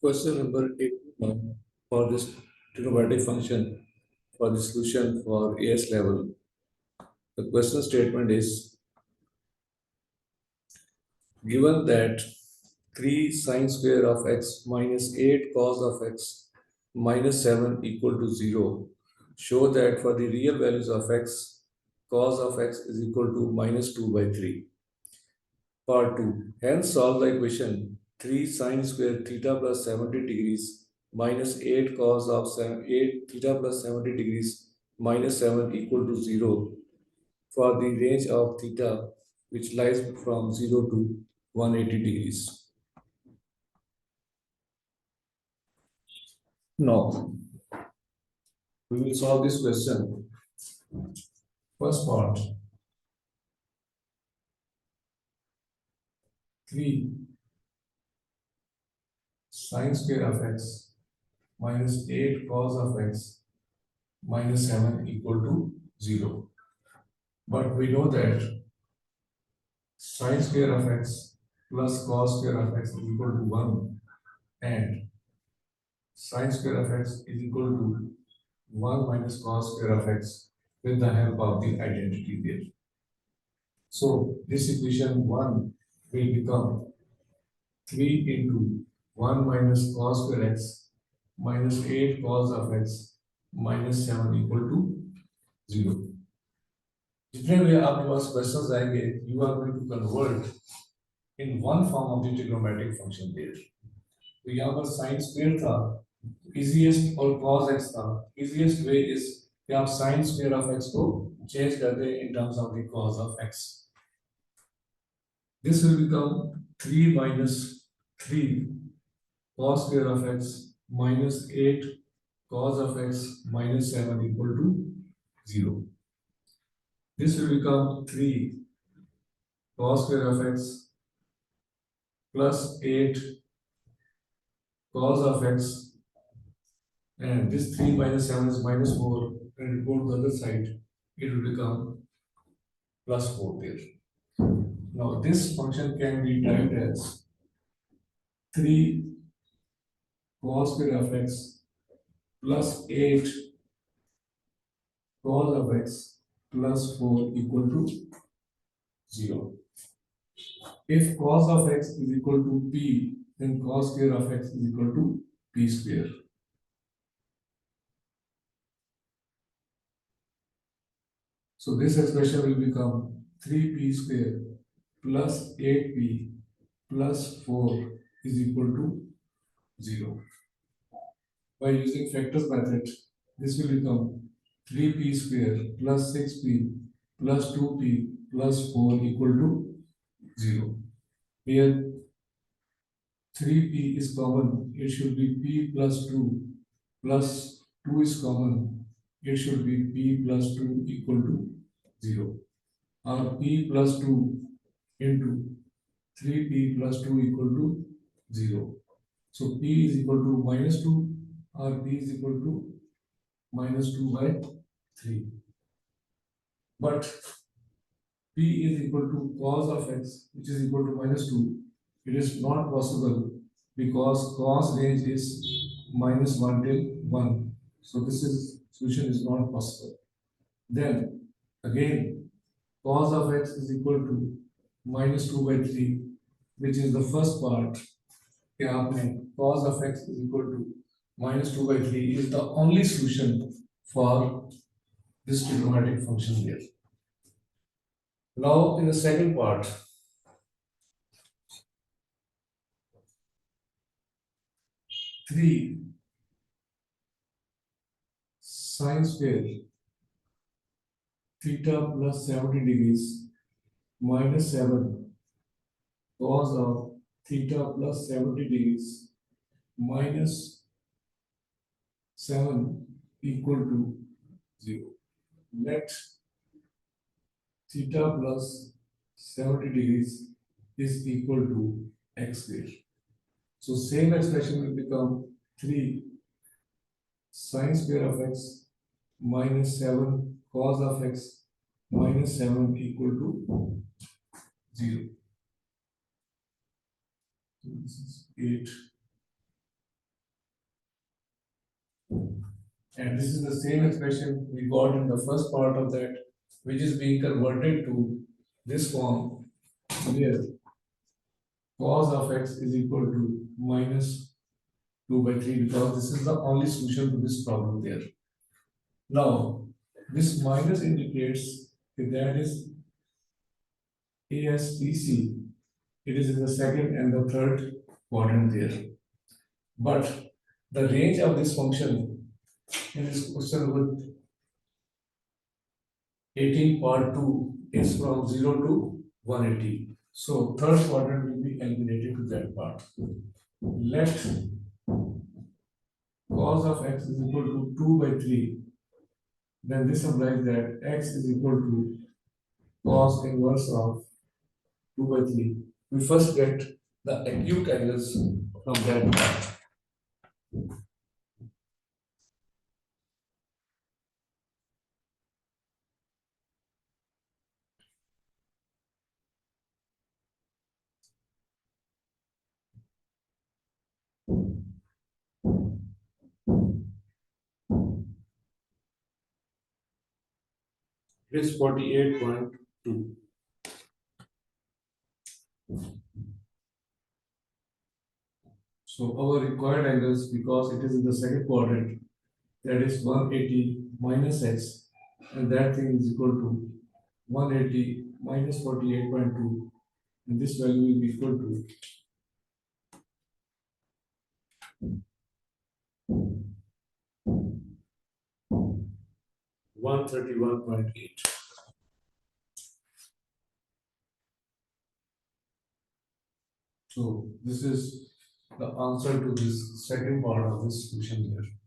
Question number 8 for this trigonometric function for the solution for AS level. The question statement is given that 3 sin square of x minus 8 cos of x minus 7 equal to 0. Show that for the real values of x, cos of x is equal to minus 2 by 3. Part 2. Hence solve the equation 3 sin square theta plus 70 degrees minus 8 cos of 8 theta plus 70 degrees minus 7 equal to 0 for the range of theta which lies from 0 to 180 degrees. Now, we will solve this question. First part, 3 sin square of x minus 8 cos of x minus 7 equal to 0. But we know that sin square of x plus cos square of x is equal to 1 and sin square of x is equal to 1 minus cos square of x with the help of the identity there. So this equation 1 will become 3 into 1 minus cos square x minus 8 cos of x minus 7 equal to 0. जितने भी आपके पास questions आएंगे you are going to convert in one form of the trigonometric function there. तो यहाँ पर sin square था easiest और cos x था easiest way is कि आप sin square of x को change कर दें in terms of the cos of x. This will become 3 minus 3 cos square of x minus 8 cos of x minus 7 equal to 0. This will become 3 cos square of x plus 8 cos of x, and this 3 minus 7 is minus 4, and go to the other side, it will become plus 4 there. Now this function can be typed as 3 cos square of x plus 8 cos of x plus 4 equal to 0. If cos of x is equal to p, then cos square of x is equal to p square. So this expression will become 3p square plus 8p plus 4 is equal to 0. By using factors method, this will become 3p square plus 6p plus 2p plus 4 equal to 0. Here 3p is common, it should be p plus 2 plus 2 is common, it should be p plus 2 equal to 0. Or p plus 2 into 3p plus 2 equal to 0. So p is equal to minus 2 or p is equal to minus 2 by 3. But p is equal to cos of x, which is equal to minus 2. It is not possible because cos range is minus 1 till 1. So this solution is not possible. Then again cos of x is equal to minus 2 by 3, which is the first part. Cos of x is equal to minus 2 by 3 is the only solution for this trigonometric function here. Now in the second part, 3 sin square theta plus 70 degrees minus 7 cos of theta plus 70 degrees minus 7 equal to 0. Let theta plus 70 degrees is equal to x square. So same expression will become 3 sin square of x minus 7 cos of x minus 7 equal to 0. So this is 8 And this is the same expression we got in the first part of that, which is being converted to this form here. Cos of x is equal to minus 2 by 3, because this is the only solution to this problem there. Now, this minus indicates that is ASTC. It is in the second and the third quadrant there. But the range of this function in this question with 18 part 2 is from 0 to 180. So third quadrant will be eliminated to that part. Let cos of x is equal to 2 by 3. Then this implies that x is equal to cos inverse of 2 by 3. We first get the acute angles from that part. It is 48.2. So our required angles, because it is in the second quadrant, that is 180 minus x, and that thing is equal to 180 minus 48.2, and this value will be equal to 131.8. So this is the answer to this second part of this solution here.